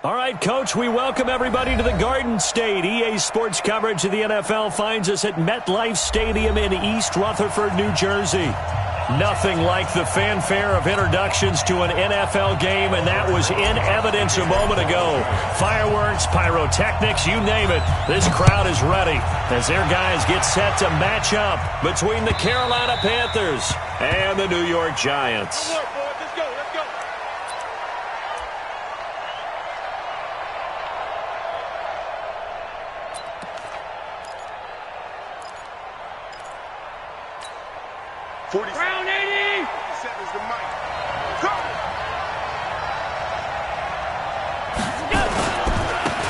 All right, Coach, we welcome everybody to the Garden State. EA Sports coverage of the NFL finds us at MetLife Stadium in East Rutherford, New Jersey. Nothing like the fanfare of introductions to an NFL game, and that was in evidence a moment ago. Fireworks, pyrotechnics, you name it. This crowd is ready as their guys get set to match up between the Carolina Panthers and the New York Giants. Let's go. 40 Round 80. seconds to Mike. Go!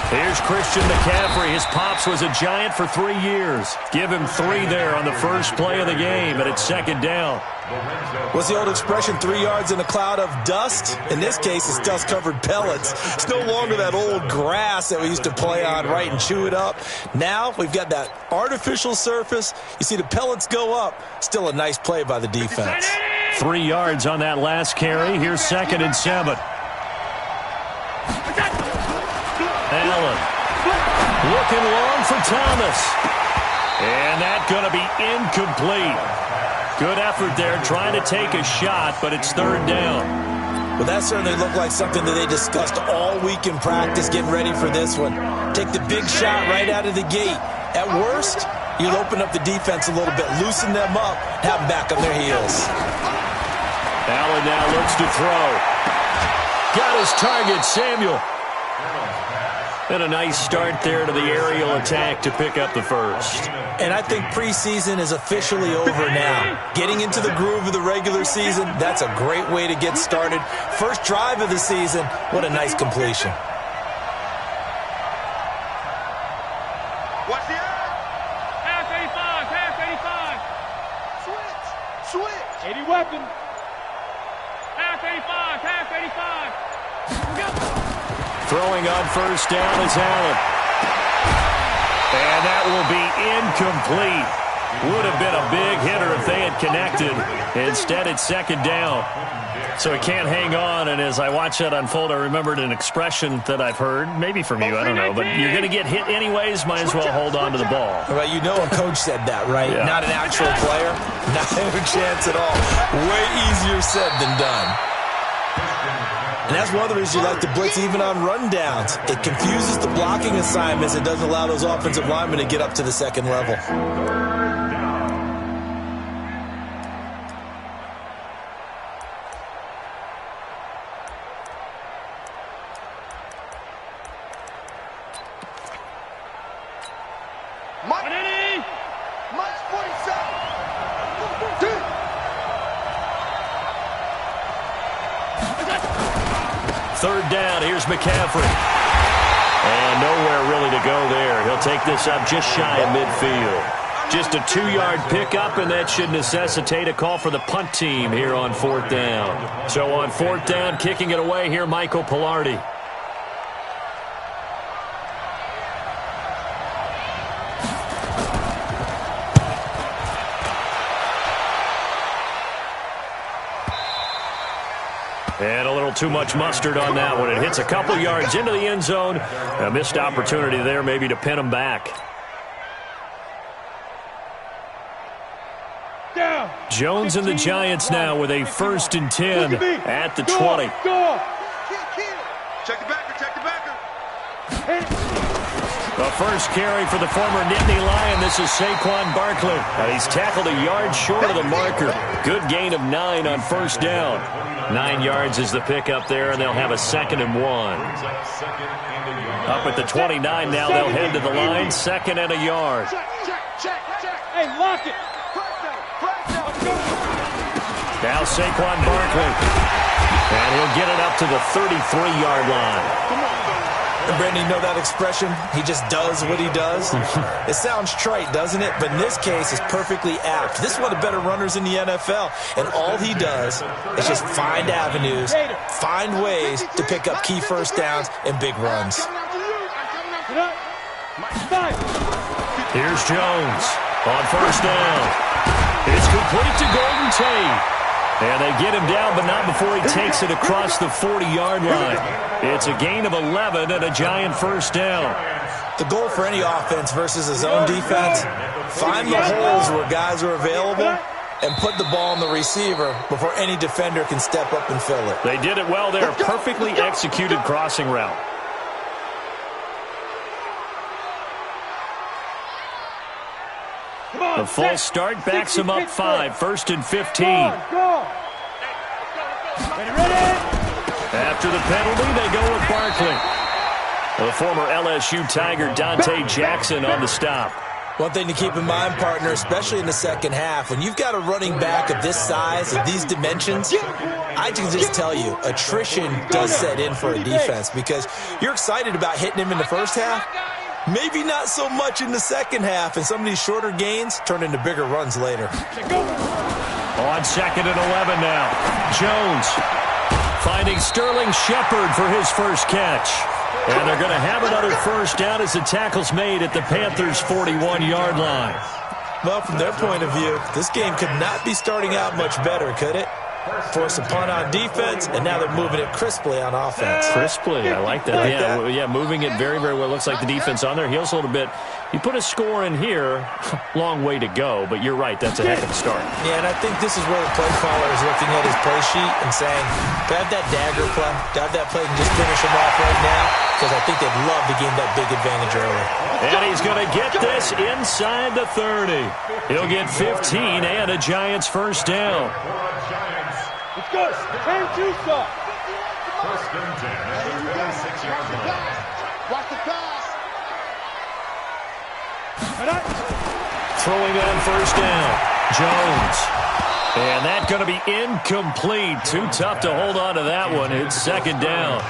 Here's Christian McCaffrey. His pops was a Giant for 3 years. Give him 3 there on the first play of the game, and it's second down. What's the old expression, 3 yards in a cloud of dust? In this case, it's dust-covered pellets. It's no longer that old grass that we used to play on, right, and chew it up. Now we've got that artificial surface. You see the pellets go up. Still a nice play by the defense. 3 yards on that last carry. Here's 2nd and 7. Allen looking long for Thomas. And that's going to be incomplete. Good effort there trying to take a shot, but it's third down. Well, that certainly looked like something that they discussed all week in practice, getting ready for this one. Take the big shot right out of the gate. At worst, you'll open up the defense a little bit, loosen them up, have them back on their heels. Allen now looks to throw. Got his target, Samuel. And a nice start there to the aerial attack to pick up the first. And I think preseason is officially over now. Getting into the groove of the regular season, that's a great way to get started. First drive of the season, what a nice completion. Watch the eye. Half 85. Switch. 80 weapon. Half 85. Go. Throwing on first down is Allen. And that will be incomplete. Would have been a big hitter if they had connected. Instead, it's second down. So he can't hang on, and as I watch that unfold, I remembered an expression that I've heard, maybe from you, I don't know, but you're going to get hit anyways, might as well hold on to the ball. Well, you know a coach said that, right? Yeah. Not an actual player. Not a chance at all. Way easier said than done. And that's one of the reasons you like to blitz even on rundowns. It confuses the blocking assignments. It doesn't allow those offensive linemen to get up to the second level. Mike's 47. Third down, here's McCaffrey. And nowhere really to go there. He'll take this up just shy of midfield. Just a 2-yard pickup, and that should necessitate a call for the punt team here on fourth down. So on fourth down, kicking it away here, Michael Pilardi. And a little too much mustard on that one. It hits a couple yards into the end zone. A missed opportunity there maybe to pin him back. Jones and the Giants now with a 1st and 10 at the 20. Check the backer. The first carry for the former Nittany Lion. This is Saquon Barkley. And he's tackled a yard short of the marker. Good gain of 9 on first down. 9 yards is the pickup there, and they'll have a 2nd and 1. Up at the 29 now, they'll head to the line. 2nd and a yard. Check. Hey, lock it. Now Saquon Barkley. And he'll get it up to the 33-yard line. And Brandon, you know that expression? He just does what he does. It sounds trite, doesn't it? But in this case, it's perfectly apt. This is one of the better runners in the NFL. And all he does is just find avenues, find ways to pick up key first downs and big runs. Here's Jones on first down. It's complete to Golden Tate. And they get him down, but not before he takes it across the 40-yard line. It's a gain of 11 and a Giant first down. The goal for any offense versus a zone defense, find the holes where guys are available and put the ball on the receiver before any defender can step up and fill it. They did it well there. Perfectly executed crossing route. The false start backs him up 5. First and 15. After the penalty, they go with Barkley. The former LSU Tiger Dante Jackson on the stop. One thing to keep in mind, partner, especially in the second half, when you've got a running back of this size, of these dimensions, I can just tell you, attrition does set in for a defense because you're excited about hitting him in the first half. Maybe not so much in the second half, and some of these shorter gains turn into bigger runs later. On second and 11 now. Jones finding Sterling Shepard for his first catch. And they're going to have another first down as the tackle's made at the Panthers' 41-yard line. Well, from their point of view, this game could not be starting out much better, could it? Force a punt on defense, and now they're moving it crisply on offense. Crisply, I like that. Yeah, moving it very, very well. Looks like the defense on their heels a little bit. You put a score in here, long way to go, but you're right, that's a heck of a start. Yeah, and I think this is where the play caller is looking at his play sheet and saying, grab that dagger play, grab that play and just finish him off right now, because I think they'd love to gain that big advantage early. And he's going to get this inside the 30. He'll get 15 and a Giants first down. Let's go. Turn two, sir. First and 10 at the 36-yard line. Watch the pass. Throwing on first down, Jones. And that's going to be incomplete. Too tough to hold on to that one. It's second down.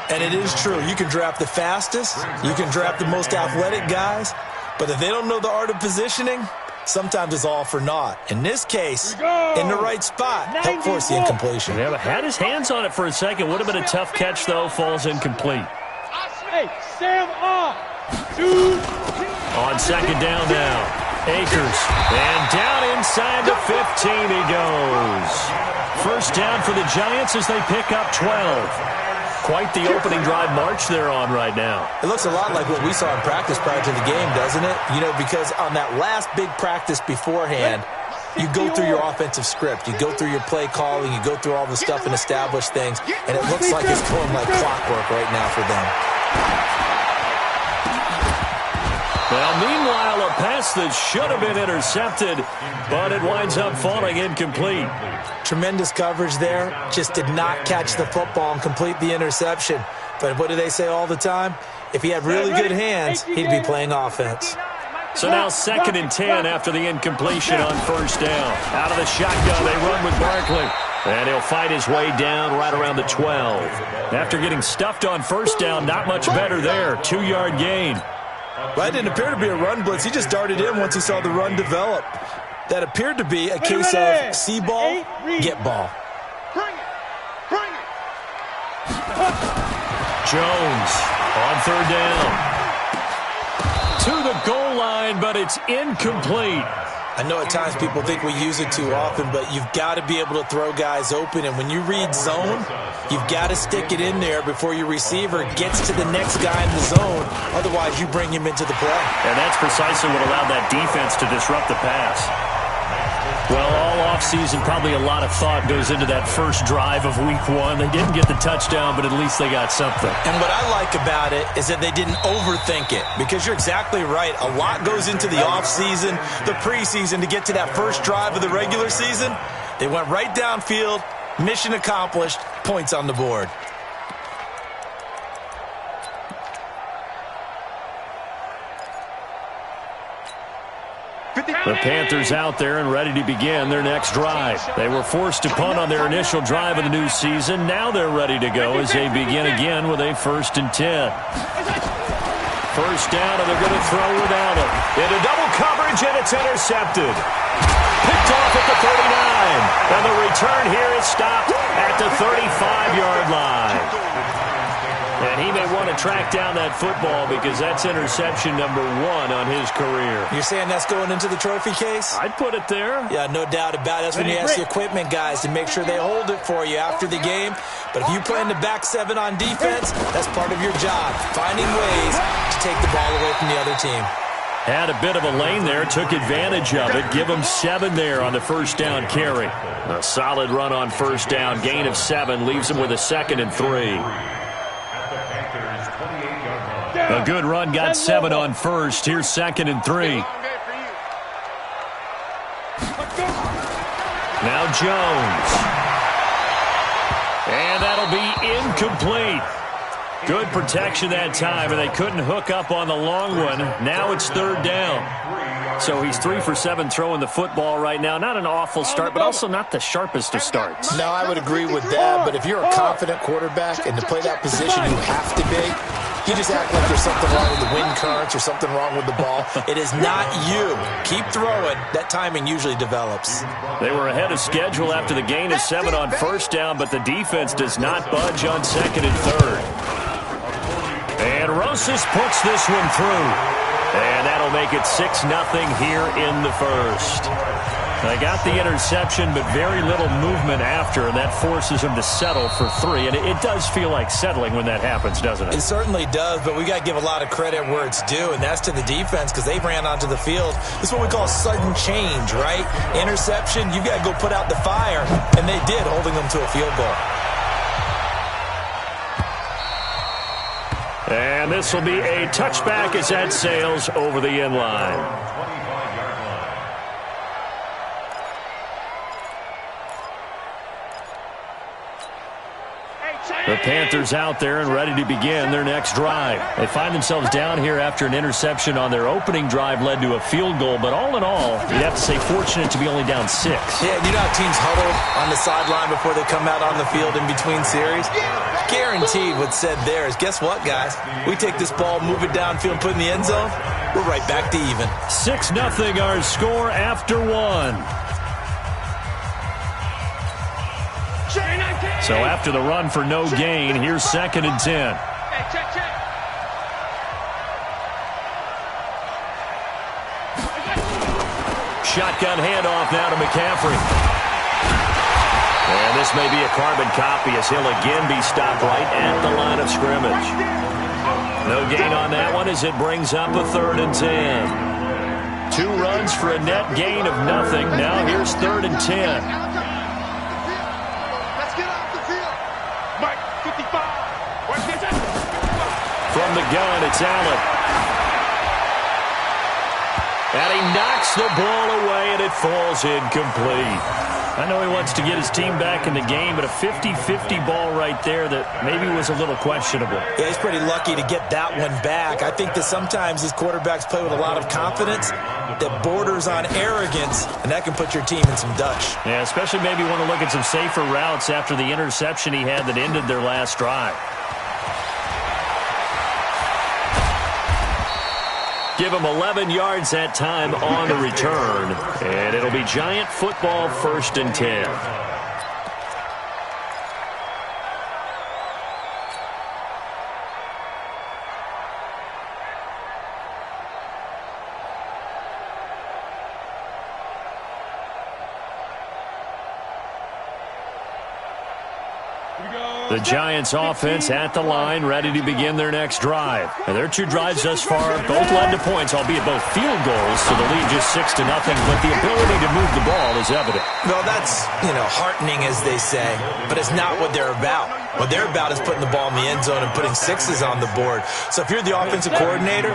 And it is true. You can draft the fastest. You can draft the most athletic guys. But if they don't know the art of positioning, sometimes it's all for naught. In this case, in the right spot, help force the incompletion. Yeah, but had his hands on it for a second. Would have been a tough catch, though. Falls incomplete. Hey, Sam off. 2. On second down now. Akers. And down inside the 15 he goes. First down for the Giants as they pick up 12. Quite the opening drive march they're on right now. It looks a lot like what we saw in practice prior to the game, doesn't it? You know, because on that last big practice beforehand, you go through your offensive script. You go through your play calling. You go through all the stuff and establish things. And it looks like it's going like clockwork right now for them. Well, meanwhile, a pass that should have been intercepted, but it winds up falling incomplete. Tremendous coverage there. Just did not catch the football and complete the interception. But what do they say all the time? If he had really good hands, he'd be playing offense. So now second and 10 after the incompletion on first down. Out of the shotgun, they run with Barkley. And he'll fight his way down right around the 12. After getting stuffed on first down, not much better there. 2-yard gain. Well, it didn't appear to be a run blitz. He just darted in once he saw the run develop. That appeared to be a case of see ball, get ball. Bring it. Bring it. Jones on third down. To the goal line, but it's incomplete. I know at times people think we use it too often, but you've got to be able to throw guys open. And when you read zone, you've got to stick it in there before your receiver gets to the next guy in the zone. Otherwise, you bring him into the play. And that's precisely what allowed that defense to disrupt the pass. Well, all offseason, probably a lot of thought goes into that first drive of week 1. They didn't get the touchdown, but at least they got something. And what I like about it is that they didn't overthink it, because you're exactly right. A lot goes into the offseason, the preseason to get to that first drive of the regular season. They went right downfield, mission accomplished, points on the board. The Panthers out there and ready to begin their next drive. They were forced to punt on their initial drive of the new season. Now they're ready to go as they begin again with a 1st and 10. First down, and they're going to throw without him. Into double coverage, and it's intercepted. Picked off at the 39. And the return here is stopped at the 35-yard line. And he may want to track down that football because that's interception number 1 on his career. You're saying that's going into the trophy case? I'd put it there. Yeah, no doubt about it. That's when you ask the equipment guys to make sure they hold it for you after the game. But if you play in the back 7 on defense, that's part of your job, finding ways to take the ball away from the other team. Had a bit of a lane there, took advantage of it. Give him 7 there on the first down carry. A solid run on first down. Gain of 7 leaves him with a 2nd and 3. A good run, got 7 on first. Here's 2nd and 3. Now Jones. And that'll be incomplete. Good protection that time, and they couldn't hook up on the long one. Now it's 3rd down. So he's 3 for 7 throwing the football right now. Not an awful start, but also not the sharpest of starts. No, I would agree with that, but if you're a confident quarterback and to play that position you have to be, you just act like there's something wrong with the wind currents or something wrong with the ball. It is not you. Keep throwing. That timing usually develops. They were ahead of schedule after the gain of 7 on first down, but the defense does not budge on 2nd and 3rd. And Rosas puts this one through. And that'll make it 6-0 here in the first. They got the interception, but very little movement after, and that forces them to settle for 3. And it does feel like settling when that happens, doesn't it? It certainly does, but we got to give a lot of credit where it's due, and that's to the defense because they ran onto the field. This is what we call sudden change, right? Interception, you've got to go put out the fire, and they did, holding them to a field goal. And this will be a touchback as that sails over the end line. The Panthers out there and ready to begin their next drive. They find themselves down here after an interception on their opening drive led to a field goal. But all in all, you'd have to say fortunate to be only down 6. Yeah, you know how teams huddle on the sideline before they come out on the field in between series? Guaranteed what's said there is, guess what, guys? We take this ball, move it downfield, and put it in the end zone, we're right back to even. 6-0 our score after 1. So after the run for no gain, here's 2nd and 10. Shotgun handoff now to McCaffrey. And this may be a carbon copy as he'll again be stopped right at the line of scrimmage. No gain on that one as it brings up a 3rd and 10. 2 runs for a net gain of nothing. Now here's 3rd and 10. From the gun, it's Allen. And he knocks the ball away, and it falls incomplete. I know he wants to get his team back in the game, but a 50-50 ball right there that maybe was a little questionable. Yeah, he's pretty lucky to get that one back. I think that sometimes these quarterbacks play with a lot of confidence that borders on arrogance, and that can put your team in some Dutch. Yeah, especially maybe want to look at some safer routes after the interception he had that ended their last drive. Give him 11 yards that time on the return. And it'll be Giant football 1st and 10. The Giants offense at the line, ready to begin their next drive. And their 2 drives thus far both led to points, albeit both field goals, so the lead just 6-0, but the ability to move the ball is evident. Well, that's, heartening, as they say, but it's not what they're about. What they're about is putting the ball in the end zone and putting 6s on the board. So if you're the offensive coordinator,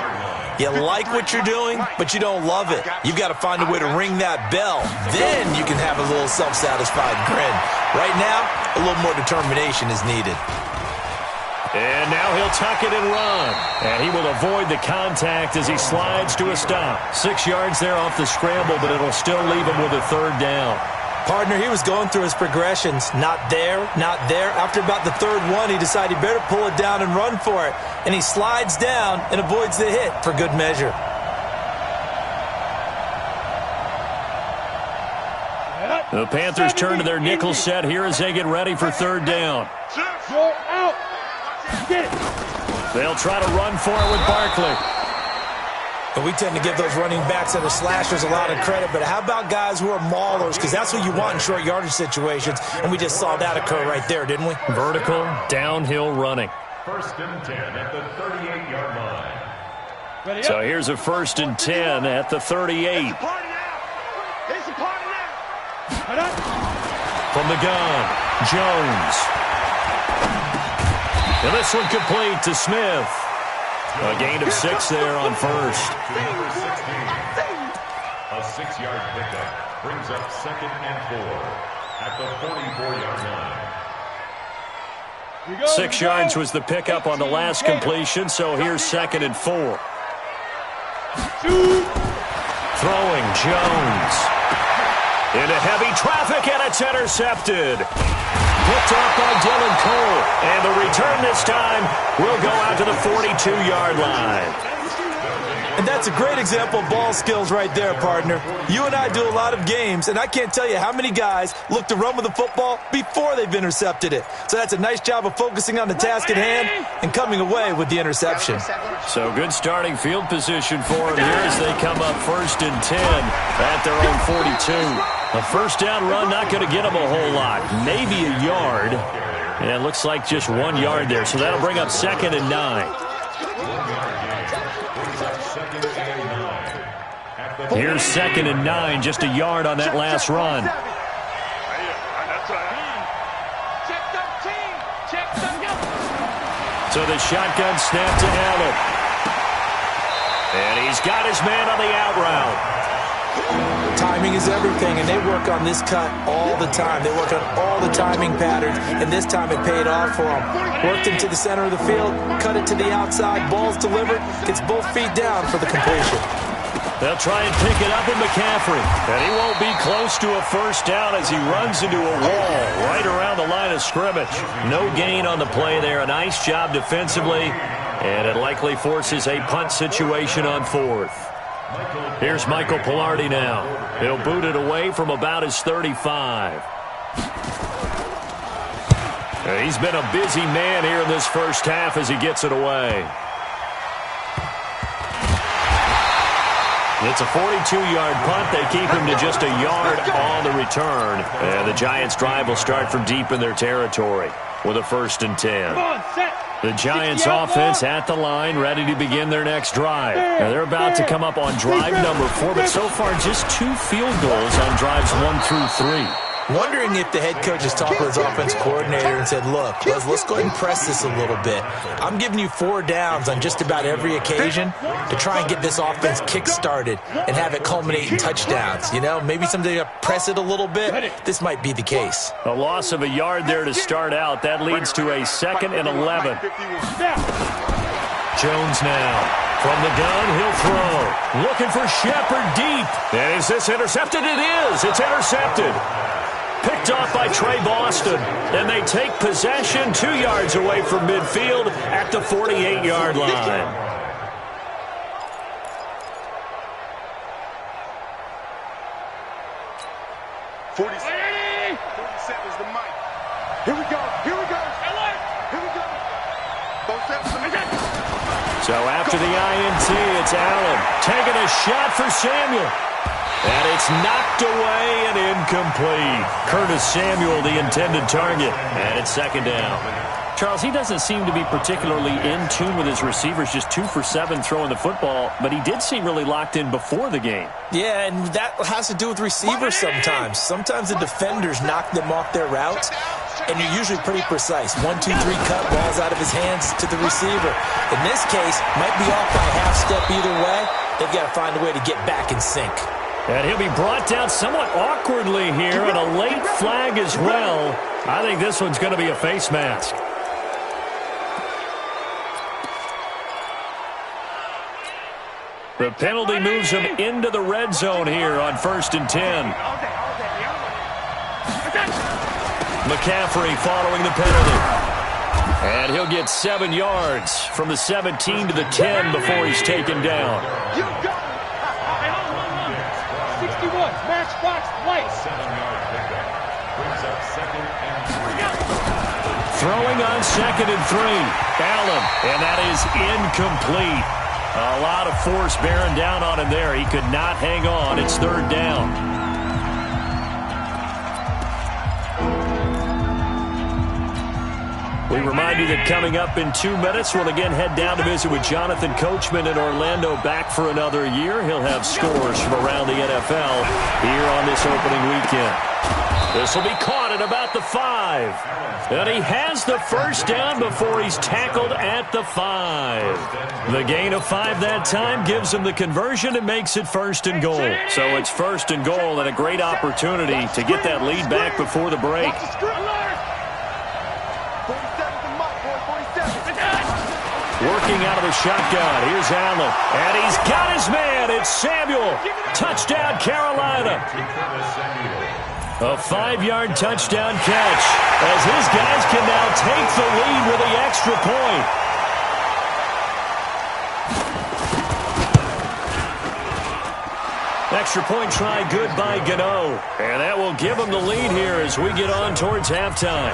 you like what you're doing, but you don't love it. You've got to find a way to ring that bell. Then you can have a little self-satisfied grin. Right now, a little more determination is needed. And now he'll tuck it and run. And he will avoid the contact as he slides to a stop. 6 yards there off the scramble, but it'll still leave him with a 3rd down. Partner, he was going through his progressions. Not there, not there. After about the 3rd one, he decided he better pull it down and run for it. And he slides down and avoids the hit for good measure. The Panthers turn to their nickel set here as they get ready for 3rd down. Get it. They'll try to run for it with Barkley. But we tend to give those running backs that are slashers a lot of credit. But how about guys who are maulers? Because that's what you want in short yardage situations. And we just saw that occur right there, didn't we? Vertical, downhill running. 1st and 10 at the 38-yard line. Ready So up. here's a 1st and 10 at the 38. It's a party now. Cut up. From the gun, Jones. And this one complete to Smith. A gain of 6 there on first. Number 16. A 6-yard pickup brings up 2nd and 4 at the 44-yard line. 6 yards was the pickup on the last completion, so here's 2nd and 4. Throwing Jones. Into heavy traffic, and it's intercepted. Picked off by Dylan Cole. And the return this time will go out to the 42-yard line. And that's a great example of ball skills right there, partner. You and I do a lot of games, and I can't tell you how many guys look to run with the football before they've intercepted it. So that's a nice job of focusing on the task at hand and coming away with the interception. So good starting field position for them here as they come up 1st and 10 at their own 42. A first down run not going to get them a whole lot. Maybe a yard. And it looks like just 1 yard there. So that'll bring up 2nd and 9. Here's 2nd and 9, just a yard on that last run. So the shotgun snap to Allen. And he's got his man on the out route. Timing is everything, and they work on this cut all the time. They work on all the timing patterns, and this time it paid off for them. Worked him to the center of the field, cut it to the outside, ball's delivered, gets both feet down for the completion. They'll try and pick it up with McCaffrey. And he won't be close to a first down as he runs into a wall right around the line of scrimmage. No gain on the play there. A nice job defensively. And it likely forces a punt situation on 4th. Here's Michael Pilardi now. He'll boot it away from about his 35. He's been a busy man here in this first half as he gets it away. It's a 42-yard punt. They keep him to just a yard on the return. And the Giants' drive will start from deep in their territory with a 1st and 10. The Giants' offense at the line, ready to begin their next drive. Now they're about to come up on drive number 4, but so far just 2 field goals on drives 1 through 3. Wondering if the head coach has talked to his offense coordinator and said, look, let's go ahead and press this a little bit. I'm giving you 4 downs on just about every occasion to try and get this offense kick-started and have it culminate in touchdowns. You know, maybe someday you press it a little bit. This might be the case. A loss of a yard there to start out. That leads to a 2nd and 11. Jones now. From the gun, he'll throw. Looking for Shepard deep. And is this intercepted? It is. It's intercepted. Picked off by Trey Boston. And they take possession 2 yards away from midfield at the 48-yard line. Is the mic. Here we go. Here we go. Here we go. So after the INT, it's Allen taking a shot for Samuel. And it's knocked away and incomplete. Curtis Samuel, the intended target. And it's 2nd down. Charles, he doesn't seem to be particularly in tune with his receivers, just 2 for 7 throwing the football, but he did seem really locked in before the game. Yeah, and that has to do with receivers sometimes. Sometimes the defenders knock them off their routes, and you're usually pretty precise. 1, 2, 3 cut, balls out of his hands to the receiver. In this case, might be off by a half step either way. They've got to find a way to get back in sync. And he'll be brought down somewhat awkwardly here, and a late flag as well. I think this one's going to be a face mask. The penalty moves him into the red zone here on 1st and 10. McCaffrey following the penalty. And he'll get 7 yards from the 17 to the 10 before he's taken down. 61, matchbox lights. 7-yard pickup brings up 2nd and Throwing on 2nd and 3. Allen, and that is incomplete. A lot of force bearing down on him there. He could not hang on. It's 3rd down. We remind you that coming up in 2 minutes, we'll again head down to visit with Jonathan Coachman in Orlando, back for another year. He'll have scores from around the NFL here on this opening weekend. This will be caught at about the 5. And he has the first down before he's tackled at the 5. The gain of 5 that time gives him the conversion and makes it 1st and goal. So it's 1st and goal and a great opportunity to get that lead back before the break. Working out of the shotgun. Here's Allen. And he's got his man. It's Samuel. Touchdown, Carolina. A 5-yard touchdown catch as his guys can now take the lead with the extra point. Extra point try good by Gano. And that will give him the lead here as we get on towards halftime.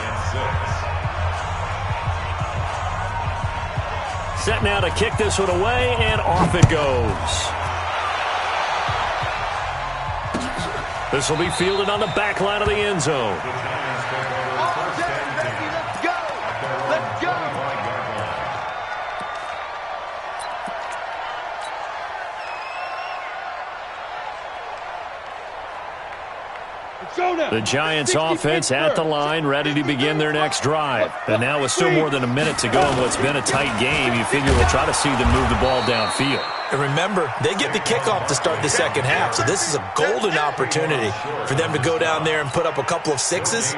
Set now to kick this one away, and off it goes. This will be fielded on the back line of the end zone. Let's go! Let's go! The Giants offense at the line, ready to begin their next drive. And now with still more than a minute to go in what's been a tight game, you figure we'll try to see them move the ball downfield. And remember, they get the kickoff to start the second half, so this is a golden opportunity for them to go down there and put up a couple of 6s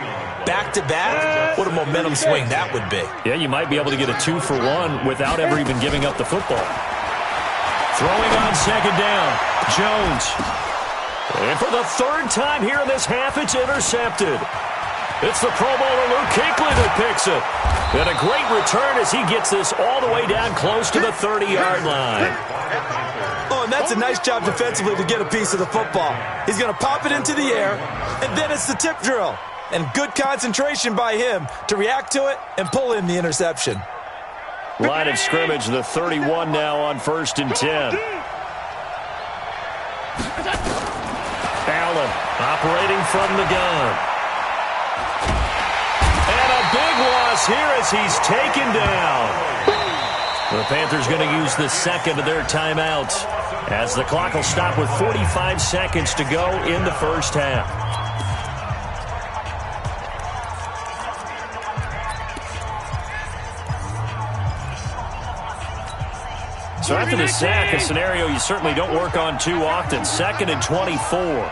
back-to-back. What a momentum swing that would be. Yeah, you might be able to get a 2-for-1 without ever even giving up the football. Throwing on 2nd down, Jones. And for the 3rd time here in this half, it's intercepted. It's the Pro Bowler Luke Kuechly that picks it. And a great return as he gets this all the way down close to the 30-yard line. Oh, and that's a nice job defensively to get a piece of the football. He's going to pop it into the air, and then it's the tip drill. And good concentration by him to react to it and pull in the interception. Line of scrimmage, the 31 now on 1st and 10. Allen operating from the gun. And a big loss here as he's taken down. The Panthers going to use the 2nd of their timeouts as the clock will stop with 45 seconds to go in the first half. So after the sack, a scenario you certainly don't work on too often. 2nd and 24.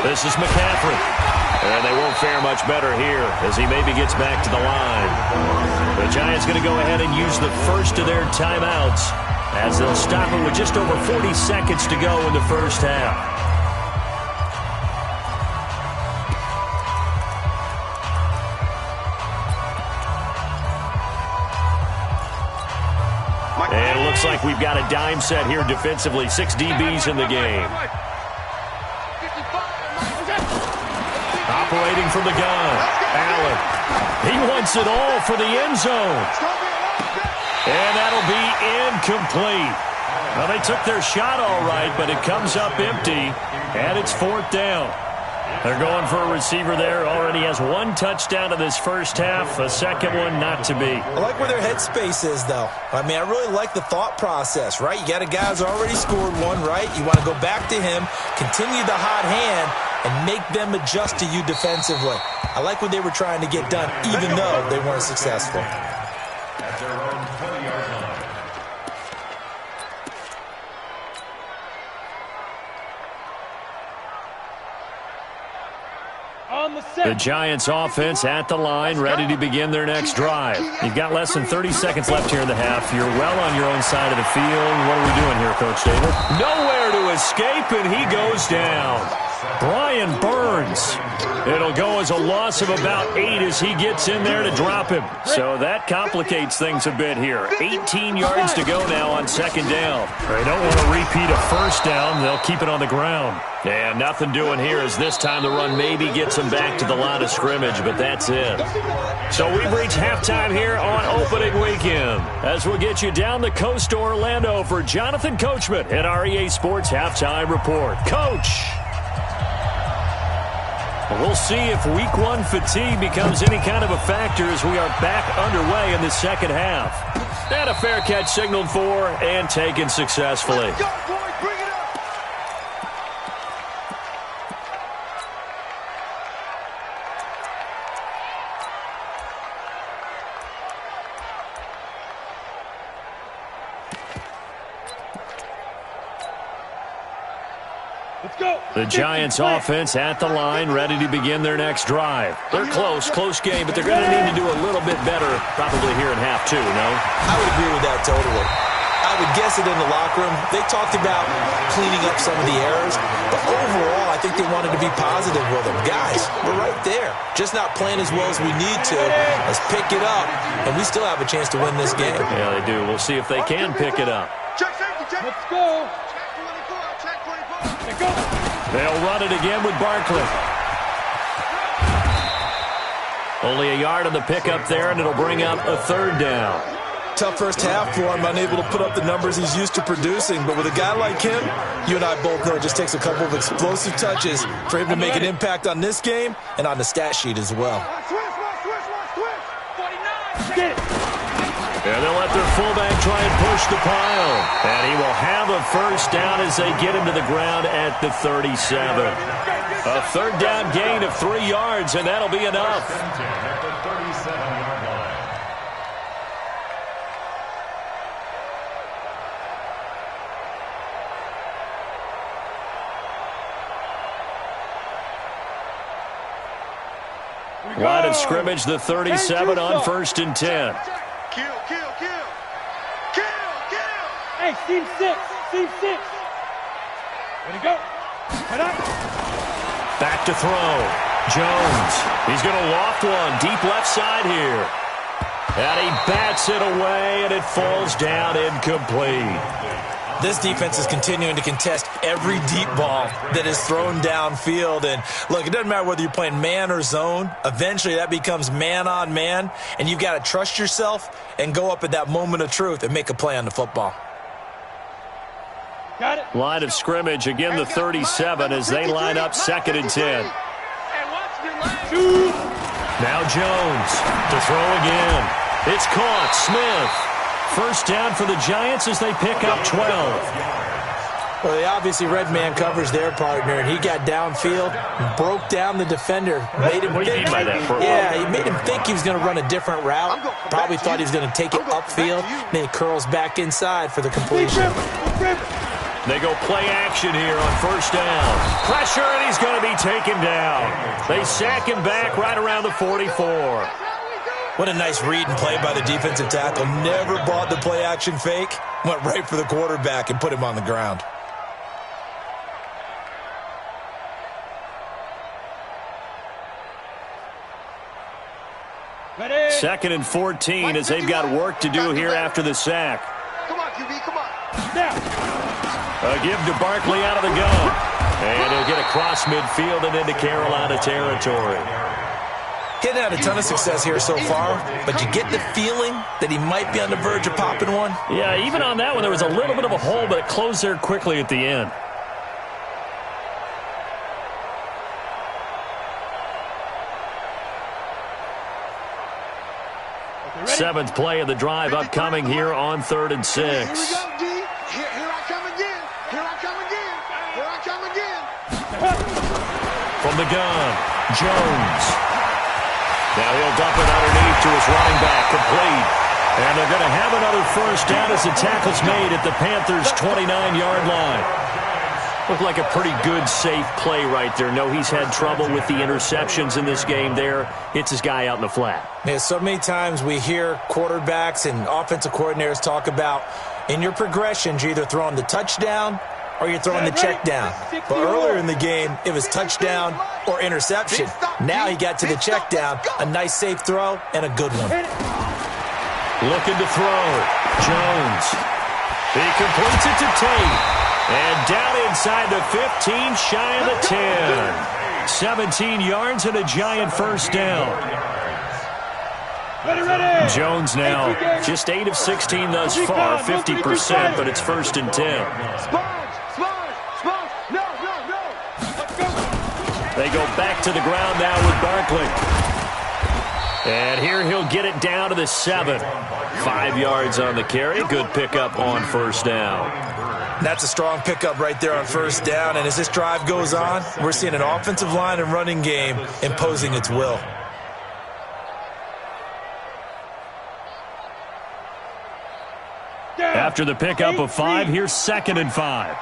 This is McCaffrey. And they won't fare much better here as he maybe gets back to the line. The Giants going to go ahead and use the first of their timeouts as they'll stop it with just over 40 seconds to go in the first half. And it looks like we've got a dime set here defensively. 6 DBs in the game. Operating from the gun. Allen. He wants it all for the end zone. And that'll be incomplete. Well, they took their shot all right, but it comes up empty. And it's 4th down. They're going for a receiver there. Already has 1 touchdown in this first half. A 2nd one not to be. I like where their headspace is, though. I mean, I really like the thought process, right? You got a guy who's already scored 1, right? You want to go back to him, continue the hot hand, and make them adjust to you defensively. I like what they were trying to get done, even though they weren't successful. At their own 20-yard line. The Giants offense at the line, ready to begin their next drive. You've got less than 30 seconds left here in the half. You're well on your own side of the field. What are we doing here, Coach David? Nowhere to escape, and he goes down. Brian Burns. It'll go as a loss of about 8 as he gets in there to drop him. So that complicates things a bit here. 18 yards to go now on second down. They don't want to repeat a first down. They'll keep it on the ground. And nothing doing here as this time the run maybe gets them back to the line of scrimmage, but that's it. So we've reached halftime here on opening weekend as we'll get you down the coast to Orlando for Jonathan Coachman in our EA Sports Halftime Report. Coach! We'll see if week one fatigue becomes any kind of a factor as we are back underway in the second half. And a fair catch signaled for and taken successfully. Let's go, boys. Bring it up. Let's go. The Giants offense at the line, ready to begin their next drive. They're close game, but they're going to need to do a little bit better probably here in half two, no? I would agree with that totally. I would guess it in the locker room. They talked about cleaning up some of the errors, but overall, I think they wanted to be positive with them. Guys, we're right there. Just not playing as well as we need to. Let's pick it up, and we still have a chance to win this game. Yeah, they do. We'll see if they can pick it up. Check safety, check. Let's go. Check 24. Let's go. They'll run it again with Barkley. Only a yard on the pickup there, and it'll bring up a third down. Tough first half for him, unable to put up the numbers he's used to producing. But with a guy like him, you and I both know it just takes a couple of explosive touches for him to make an impact on this game and on the stat sheet as well. Switch. 49. And they'll let their fullback try and push the pile. And he will have a first down as they get him to the ground at the 37. A third down gain of 3 yards, and that'll be enough. At the 37-yard line. Line of scrimmage, the 37 on 1st and 10. Kill. Hey, team 6. Ready to go. Head up. Back to throw. Jones. He's going to loft one deep left side here. And he bats it away, and it falls down incomplete. This defense is continuing to contest every deep ball that is thrown downfield. And, look, it doesn't matter whether you're playing man or zone. Eventually, that becomes man-on-man, and you've got to trust yourself and go up at that moment of truth and make a play on the football. Got it. Line of scrimmage, again the 37 as they line up 2nd and 10. Now Jones to throw again. It's caught. Smith. First down for the Giants as they pick up 12. Well, they obviously read man coverage their partner, and he got downfield, broke down the defender. Made him What do you mean by that? Yeah, he made him think he was going to run a different route. Probably thought he was going to take it upfield. Then he curls back inside for the completion. They go play action here on first down. Pressure, and he's going to be taken down. They sack him back right around the 44. What a nice read and play by the defensive tackle. Never bought the play-action fake. Went right for the quarterback and put him on the ground. Ready. 2nd and 14 as they've got work to do here after the sack. Come on, QB, come on. Now. A give to Barkley out of the gun. And he'll get across midfield and into Carolina territory. Getting had a ton of success here so far, but you get the feeling that he might be on the verge of popping one. Yeah, even on that one, there was a little bit of a hole, but it closed there quickly at the end. Seventh play of the drive upcoming here on 3rd and 6. Here we go, D. Here I come again. From the gun, Jones. Now he'll dump it underneath to his running back, complete. And they're going to have another first down as the tackle's made at the Panthers' 29-yard line. Looked like a pretty good, safe play right there. No, he's had trouble with the interceptions in this game there. Hits his guy out in the flat. Yeah, so many times we hear quarterbacks and offensive coordinators talk about in your progressions, you're either throwing the touchdown or you're throwing the check down. But earlier in the game, it was touchdown or interception. Now he got to the check down, a nice safe throw, and a good one. Looking to throw. Jones. He completes it to Tate. And down inside the 15, shy of the 10. 17 yards and a giant first down. Jones now just 8 of 16 thus far, 50%, but it's 1st and 10. They go back to the ground now with Barkley. And here he'll get it down to the 7. 5 yards on the carry. Good pickup on first down. That's a strong pickup right there on first down. And as this drive goes on, we're seeing an offensive line and running game imposing its will. After the pickup of 5, here's 2nd and 5.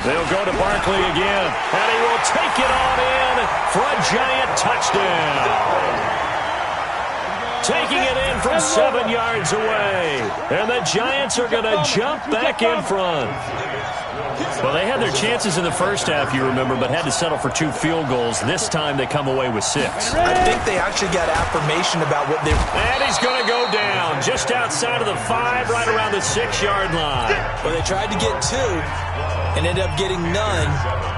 They'll go to Barkley again, and he will take it on in for a giant touchdown. Taking it in from 7 yards away, and the Giants are going to jump back in front. Well, they had their chances in the first half, you remember, but had to settle for 2 field goals. This time they come away with 6. I think they actually got affirmation about what they... And he's going to go down just outside of the 5, right around the 6-yard line. Well, they tried to get 2 and ended up getting none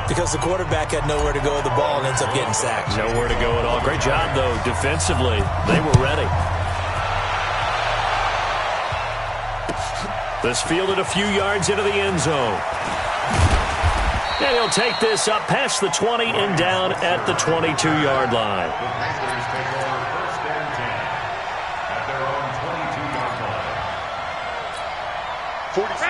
because the quarterback had nowhere to go with the ball and ends up getting sacked. Nowhere to go at all. Great job, though, defensively. They were ready. This fielded a few yards into the end zone. And he'll take this up past the 20 and down at the 22-yard line. The Panthers take over 1st and 10 at their own 22-yard line.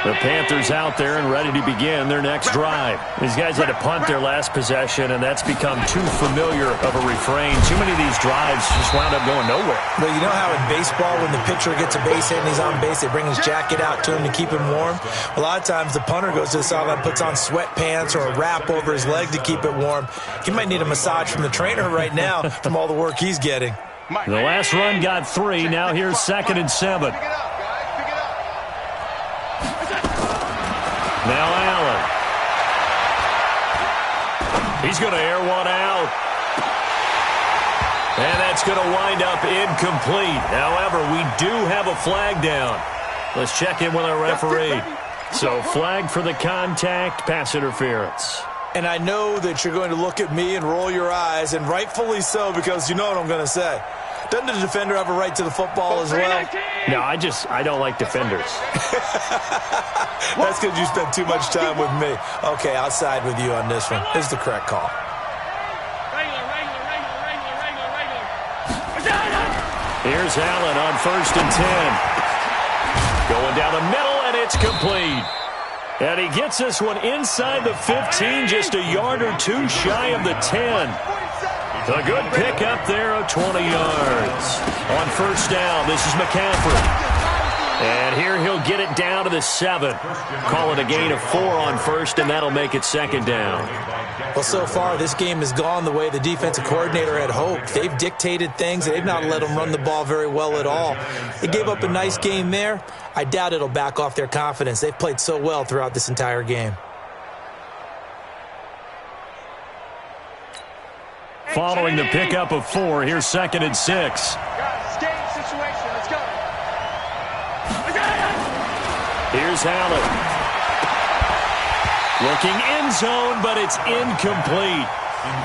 The Panthers out there and ready to begin their next drive. These guys had to punt their last possession, and that's become too familiar of a refrain. Too many of these drives just wound up going nowhere. Well, you know how in baseball when the pitcher gets a base hit and he's on base, they bring his jacket out to him to keep him warm? A lot of times the punter goes to the sideline, puts on sweatpants or a wrap over his leg to keep it warm. He might need a massage from the trainer right now from all the work he's getting. The last run got 3. Now here's 2nd and 7. Now Allen. He's going to air one out. And that's going to wind up incomplete. However, we do have a flag down. Let's check in with our referee. So flag for the contact, pass interference. And I know that you're going to look at me and roll your eyes, and rightfully so, because you know what I'm going to say. Doesn't the defender have a right to the football as well? No, I don't like defenders. That's because you spend too much time with me. Okay, I'll side with you on this one. This is the correct call. Here's Allen on 1st and 10. Going down the middle, and it's complete. And he gets this one inside the 15, just a yard or 2 shy of the 10. A good pickup there of 20 yards. On first down, this is McCaffrey. And here he'll get it down to the 7. Call it a gain of 4 on first, and that'll make it 2nd down. Well, so far, this game has gone the way the defensive coordinator had hoped. They've dictated things, and they've not let them run the ball very well at all. They gave up a nice game there. I doubt it'll back off their confidence. They've played so well throughout this entire game. Following the pickup of 4, here's 2nd and 6. Guys, game situation. Let's go. Here's Allen. Looking end zone, but it's incomplete.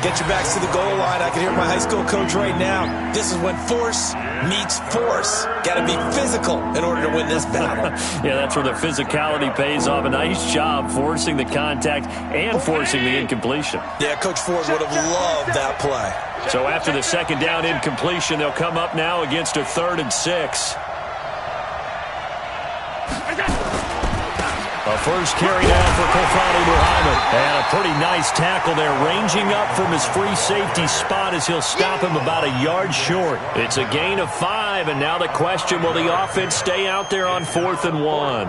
Get your backs to the goal line. I can hear my high school coach right now. This is when force meets force. Got to be physical in order to win this battle. Yeah, that's where the physicality pays off. A nice job forcing the contact and forcing the incompletion. Yeah, Coach Ford would have loved that play. So after the 2nd down incompletion, they'll come up now against a 3rd and 6. A first carry down for Kofani Muhammad. And a pretty nice tackle there, ranging up from his free safety spot as he'll stop him about a yard short. It's a gain of 5, and now the question, will the offense stay out there on 4th and 1?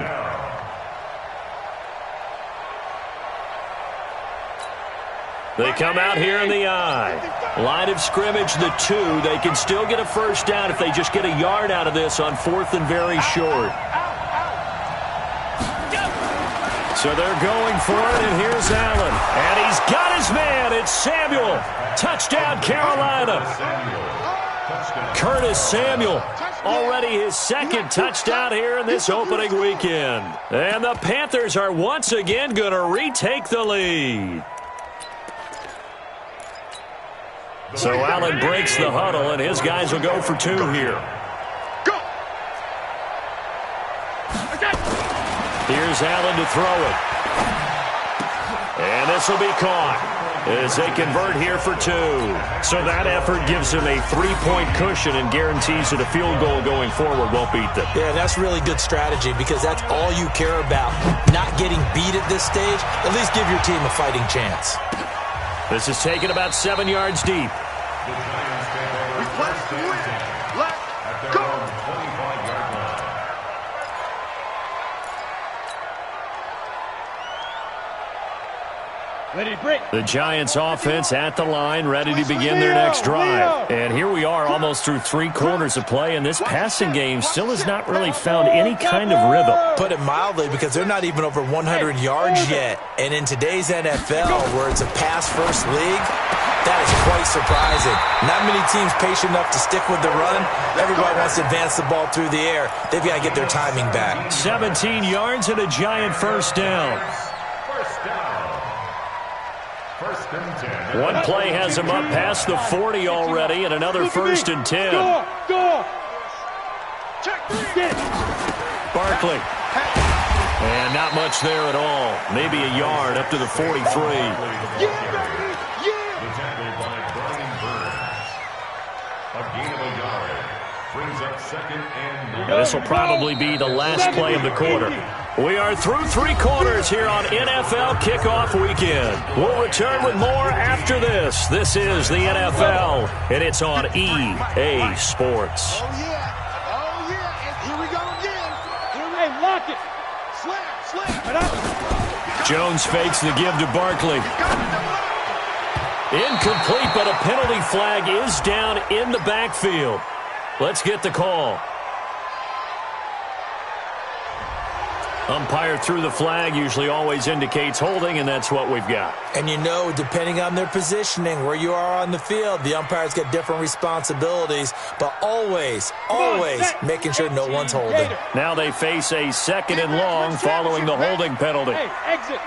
They come out here in the I. Line of scrimmage, the 2. They can still get a first down if they just get a yard out of this on 4th and very short. So they're going for it, and here's Allen. And he's got his man. It's Samuel. Touchdown, Carolina. Curtis Samuel, already his second touchdown here in this opening weekend. And the Panthers are once again going to retake the lead. So Allen breaks the huddle, and his guys will go for two here. Here's Allen to throw it. And this will be caught as they convert here for two. So that effort gives them a 3-point cushion and guarantees that a field goal going forward won't beat them. Yeah, that's really good strategy because that's all you care about. Not getting beat at this stage, at least give your team a fighting chance. This is taken about 7 yards deep. Let's win. Let's go. Ready to break. The Giants offense at the line, ready to begin their next drive. And here we are almost through 3 quarters of play, and this passing game still has not really found any kind of rhythm. Put it mildly, because they're not even over 100 yards yet. And in today's NFL, where it's a pass-first league, that is quite surprising. Not many teams patient enough to stick with the run. Everybody wants to advance the ball through the air. They've got to get their timing back. 17 yards and a Giant first down. One play has him up past the 40 already, and another 1st and 10. Go. Barkley. And not much there at all. Maybe a yard up to the 43. Now this will probably be the last play of the quarter. We are through 3 quarters here on NFL Kickoff Weekend. We'll return with more after this. This is the NFL, and it's on EA Sports. Oh, yeah. And here we go again. Hey, lock it. Slam. Jones fakes the give to Barkley. Incomplete, but a penalty flag is down in the backfield. Let's get the call. Umpire threw the flag, usually always indicates holding, and that's what we've got. And you know, depending on their positioning, where you are on the field, the umpires get different responsibilities, but always making sure no one's holding. Now they face a 2nd and long following the holding penalty. Hey, exit.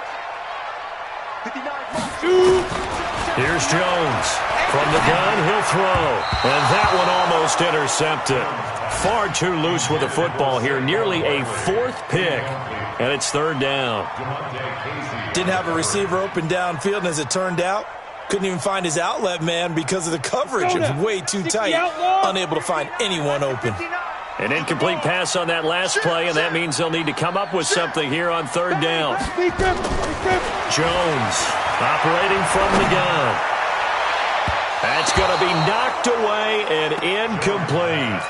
Here's Jones. From the gun, he'll throw. And that one almost intercepted. Far too loose with the football here. Nearly a 4th pick. And it's 3rd down. Didn't have a receiver open downfield, and as it turned out, couldn't even find his outlet man because of the coverage. It was way too tight. Unable to find anyone open. An incomplete pass on that last play, and that means they'll need to come up with something here on 3rd down. Jones operating from the gun. That's going to be knocked away and incomplete.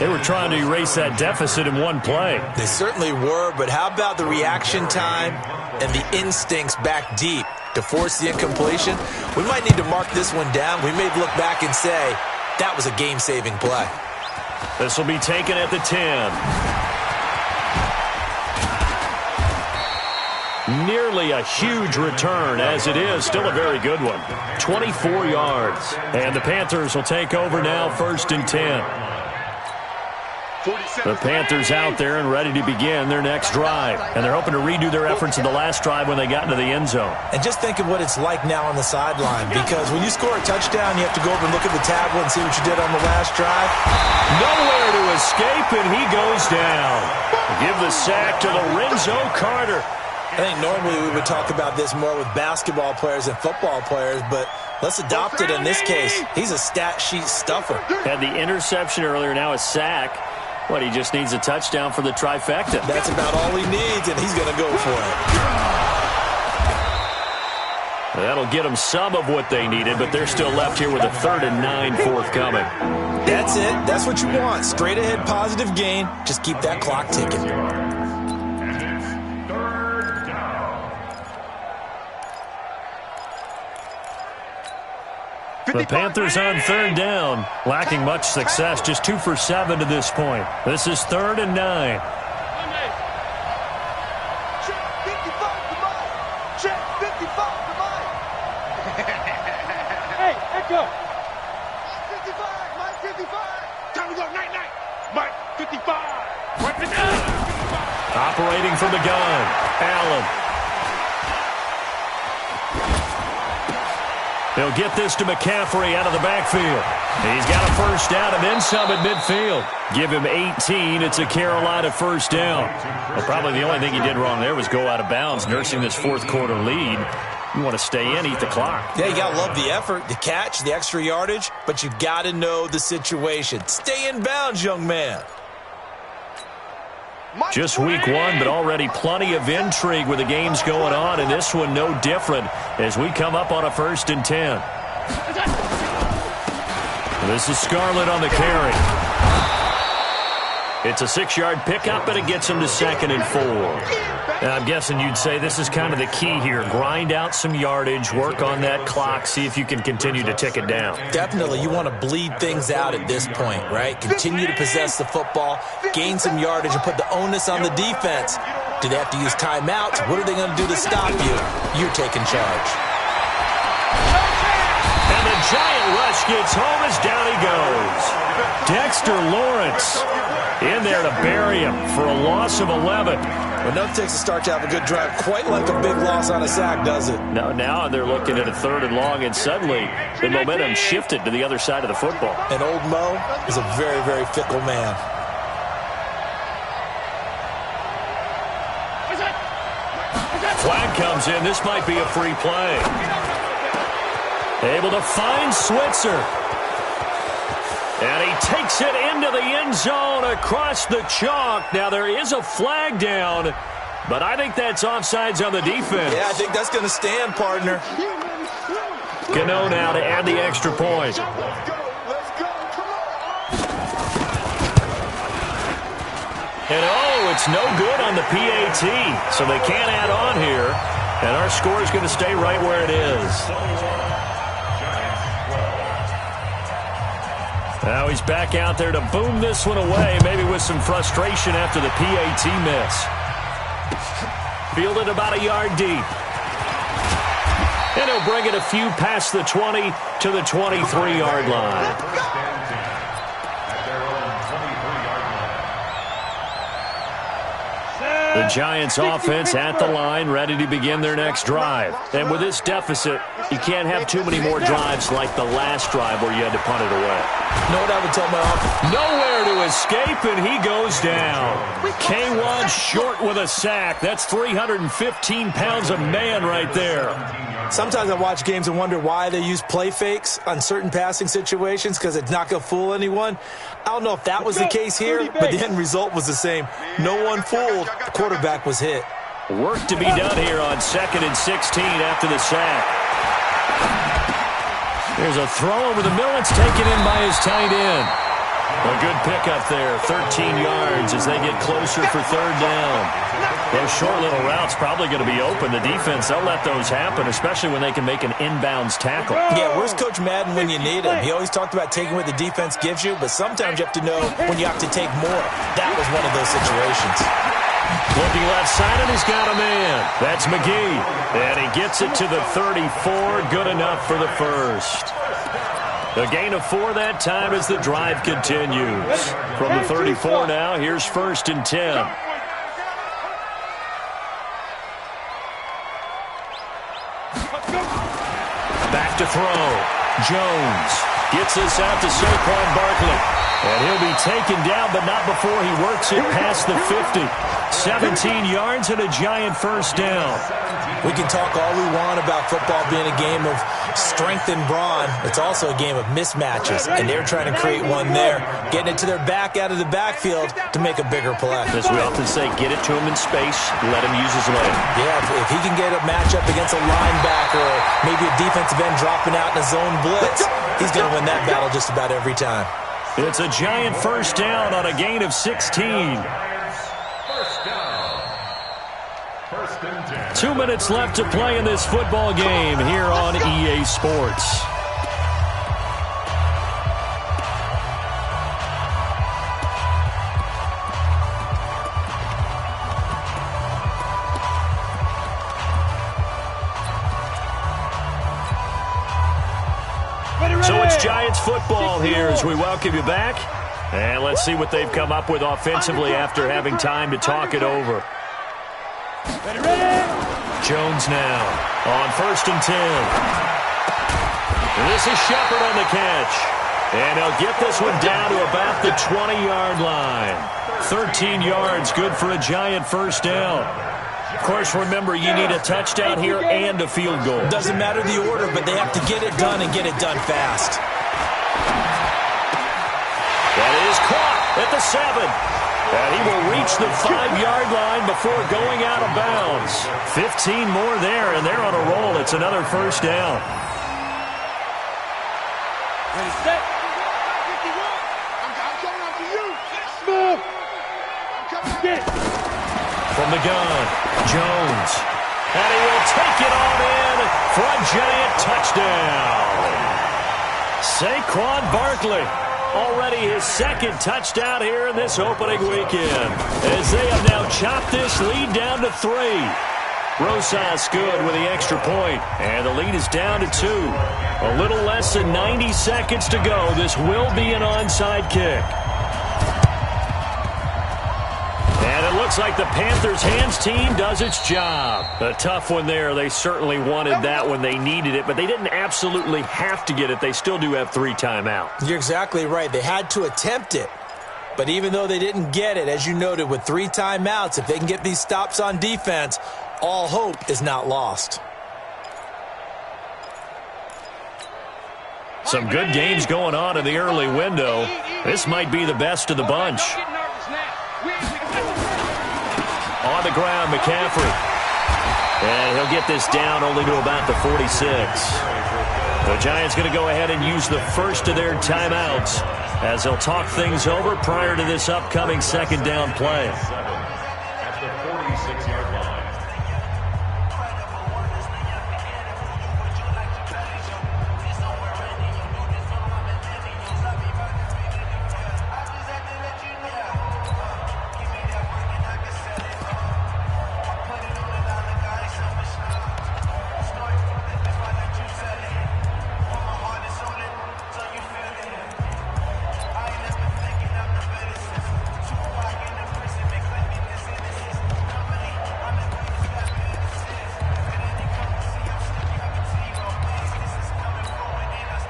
They were trying to erase that deficit in one play. They certainly were, but how about the reaction time and the instincts back deep to force the incompletion? We might need to mark this one down. We may look back and say that was a game-saving play. This will be taken at the 10. Nearly a huge return, as it is still a very good one. 24 yards. And the Panthers will take over now, 1st and 10. The Panthers out there and ready to begin their next drive. And they're hoping to redo their efforts in the last drive when they got into the end zone. And just think of what it's like now on the sideline, because when you score a touchdown, you have to go over and look at the tablet and see what you did on the last drive. Nowhere to escape, and he goes down. Give the sack to Lorenzo Carter. I think normally we would talk about this more with basketball players and football players, but let's adopt it in this case. He's a stat sheet stuffer. Had the interception earlier, now a sack. What, he just needs a touchdown for the trifecta. That's about all he needs, and he's going to go for it. That'll get them some of what they needed, but they're still left here with a 3rd and 9 forthcoming. That's it. That's what you want. Straight ahead positive gain. Just keep that clock ticking. The Panthers on 3rd down, lacking much success, just 2 for 7 to this point. This is 3rd and 9. Operating from the gun, Allen. He'll get this to McCaffrey out of the backfield. He's got a first down and then some at midfield. Give him 18. It's a Carolina first down. Well, probably the only thing he did wrong there was go out of bounds, nursing this fourth quarter lead. You want to stay in, eat the clock. Yeah, you got to love the effort, the catch, the extra yardage, but you got to know the situation. Stay in bounds, young man. Just week one, but already plenty of intrigue with the games going on, and this one no different as we come up on a 1st and 10. This is Scarlett on the carry. It's a 6-yard pickup, and it gets him to 2nd and 4. Now, I'm guessing you'd say this is kind of the key here. Grind out some yardage, work on that clock, see if you can continue to tick it down. Definitely, you want to bleed things out at this point, right? Continue to possess the football, gain some yardage, and put the onus on the defense. Do they have to use timeouts? What are they going to do to stop you? You're taking charge. And the giant rush gets home as down he goes. Dexter Lawrence in there to bury him for a loss of 11. Well, nothing takes a start to have a good drive, quite like a big loss on a sack, does it? Now they're looking at a 3rd and long, and suddenly the momentum shifted to the other side of the football. And old Mo is a very, very fickle man. Flag comes in. This might be a free play. Able to find Switzer. And he takes it into the end zone across the chalk. Now, there is a flag down, but I think that's offsides on the defense. Yeah, I think that's going to stand, partner. Gano now to add the extra point. And, it's no good on the PAT, so they can't add on here. And our score is going to stay right where it is. Now he's back out there to boom this one away, maybe with some frustration after the PAT miss. Fielded about a yard deep. And he'll bring it a few past the 20 to the 23-yard line. The Giants offense at the line, ready to begin their next drive. And with this deficit, you can't have too many more drives like the last drive where you had to punt it away. Know what I would tell my offense? Nowhere to escape, and he goes down. K1 short with a sack. That's 315 pounds of man right there. Sometimes I watch games and wonder why they use play fakes on certain passing situations because it's not going to fool anyone. I don't know if that was the case here, but the end result was the same. No one fooled. The quarterback was hit. Work to be done here on 2nd and 16 after the sack. There's a throw over the middle. It's taken in by his tight end. A good pickup there, 13 yards as they get closer for 3rd down. Those short little routes probably going to be open. The defense, they'll let those happen, especially when they can make an inbounds tackle. Yeah, where's Coach Madden when you need him? He always talked about taking what the defense gives you, but sometimes you have to know when you have to take more. That was one of those situations. Looking left side, and he's got a man. That's McGee. And he gets it to the 34. Good enough for the first. A gain of 4 that time as the drive continues. From the 34 now, here's 1st and 10. Back to throw. Jones gets this out to Saquon Barkley. And he'll be taken down, but not before he works it past the 50. 17 yards and a giant first down. We can talk all we want about football being a game of strength and brawn. It's also a game of mismatches, and they're trying to create one there, getting it to their back out of the backfield to make a bigger play. As we often say, get it to him in space, let him use his leg. Yeah, if he can get a matchup against a linebacker or maybe a defensive end dropping out in a zone blitz, he's going to win that battle just about every time. It's a giant first down on a gain of 16. 2 minutes left to play in this football game here on EA Sports. So it's Giants football here as we welcome you back. And let's see what they've come up with offensively after having time to talk it over. Ready, ready. Jones now on 1st and 10. This is Shepard on the catch. And he'll get this one down to about the 20-yard line. 13 yards, good for a giant first down. Of course, remember, you need a touchdown here and a field goal. Doesn't matter the order, but they have to get it done and get it done fast. That is caught at the 7. And he will reach the 5-yard line before going out of bounds. 15 more there, and they're on a roll. It's another first down. Ready, set. I'm coming up to you. Move. Get. From the gun, Jones. And he will take it on in for a giant touchdown. Saquon Barkley. Already his second touchdown here in this opening weekend. As they have now chopped this lead down to 3. Rosas good with the extra point. And the lead is down to 2. A little less than 90 seconds to go. This will be an onside kick. And it looks like the Panthers' hands team does its job. A tough one there. They certainly wanted that when they needed it, but they didn't absolutely have to get it. They still do have 3 timeouts. You're exactly right. They had to attempt it. But even though they didn't get it, as you noted, with 3 timeouts, if they can get these stops on defense, all hope is not lost. Some good games going on in the early window. This might be the best of the bunch. On the ground, McCaffrey. And he'll get this down only to about the 46. The Giants going to go ahead and use the first of their timeouts as they'll talk things over prior to this upcoming second down play. At the 46-yard line.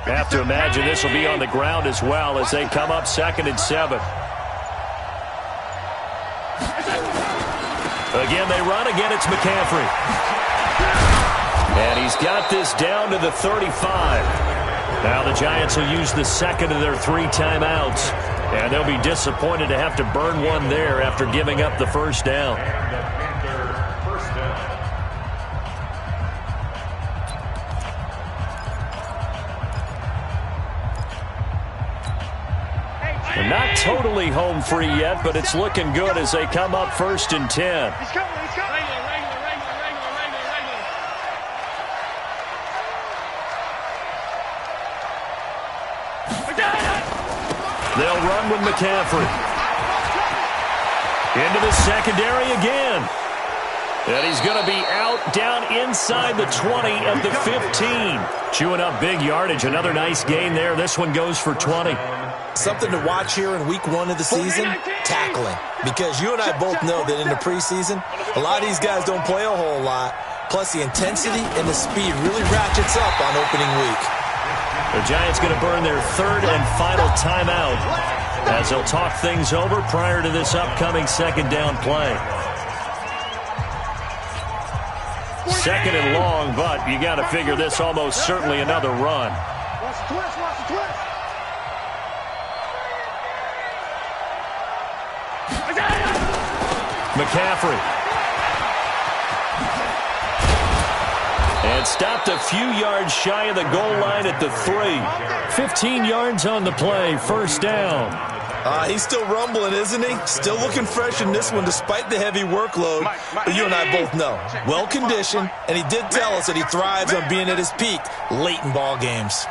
Have to imagine this will be on the ground as well as they come up 2nd and 7. Again, they run. Again, it's McCaffrey. And he's got this down to the 35. Now the Giants will use the second of their 3 timeouts. And they'll be disappointed to have to burn one there after giving up the first down. They're not totally home free yet, but it's looking good as they come up 1st and 10. He's coming. He's coming. They'll run with McCaffrey. Into the secondary again. And he's going to be out down inside the 20 at the 15. Chewing up big yardage. Another nice gain there. This one goes for 20. Something to watch here in week 1 of the season, tackling. Because you and I both know that in the preseason, a lot of these guys don't play a whole lot. Plus, the intensity and the speed really ratchets up on opening week. The Giants going to burn their 3rd and final timeout as they'll talk things over prior to this upcoming second down play. 2nd and long, but you got to figure this almost certainly another run. Watch the twist. Watch the twist. McCaffrey. And stopped a few yards shy of the goal line at the 3. 15 yards on the play, first down. He's still rumbling, isn't he? Still looking fresh in this one despite the heavy workload. But you and I both know, well-conditioned, and he did tell us that he thrives on being at his peak late in ball games.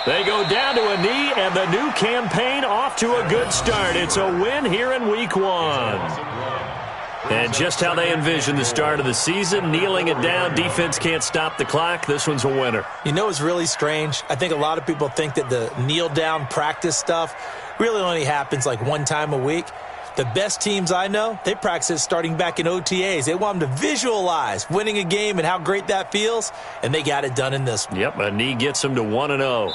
They go down to a knee, and the new campaign off to a good start. It's a win here in Week 1. And just how they envision the start of the season, kneeling it down, defense can't stop the clock. This one's a winner. You know what's really strange? I think a lot of people think that the kneel-down practice stuff really only happens like one time a week. The best teams I know, they practice it starting back in OTAs. They want them to visualize winning a game and how great that feels, and they got it done in this one. Yep, a knee gets them to 1-0.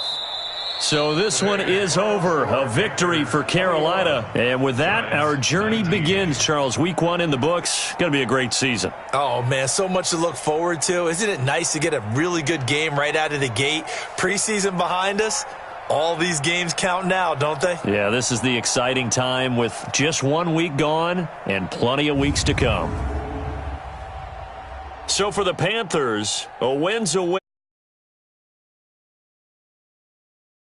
So this one is over. A victory for Carolina. And with that, our journey begins, Charles. Week 1 in the books. Going to be a great season. Oh, man, so much to look forward to. Isn't it nice to get a really good game right out of the gate? Preseason behind us. All these games count now, don't they? Yeah, this is the exciting time with just 1 week gone and plenty of weeks to come. So for the Panthers, a win's a win.